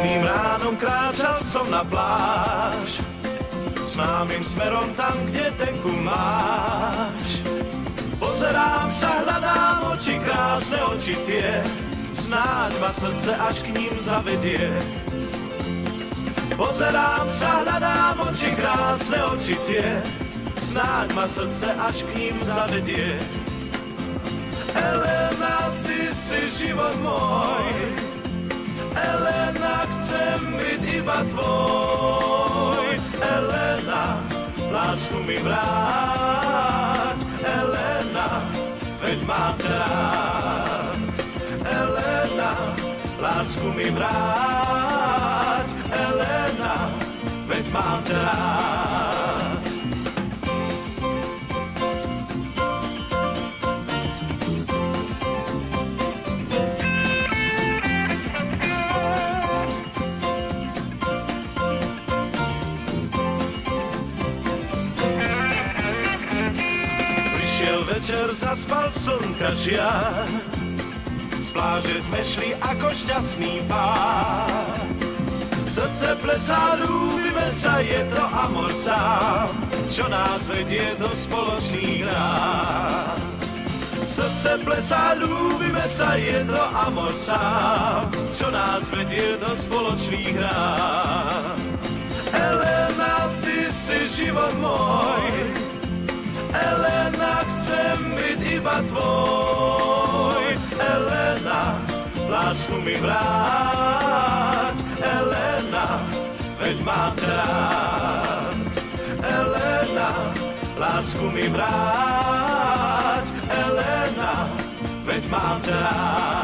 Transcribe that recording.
Pekným ránom kráčal som na pláž, známym smerom tam, kde teku máš. Pozerám sa, hľadám oči, krásne oči tie, snáď ma srdce až k ním zavedie. Pozerám sa, hľadám oči, krásne oči tie, snáď ma srdce až k ním zavedie. Elena, ty si život môj, Elena, chcem byť iba tvoj. Elena, lásku mi vráť, Elena, veď mám ťa rád. Elena, lásku mi vráť, Elena, veď mám ťa rád. Večer zaspal slnka žiar, z pláže sme šli ako šťastný pár. Srdce plesá, ľúbime sa, je to amor sám, čo nás vedie do spoločných rád. Srdce plesá, ľúbime sa, je to amor sám, čo nás vedie do spoločných rád. Elena, ty si život môj, Elena, chcem byť iba tvoj. Elena, lásku mi vráť, Elena, veď mám ťa rád. Elena, lásku mi vráť, Elena, veď mám ťa rád.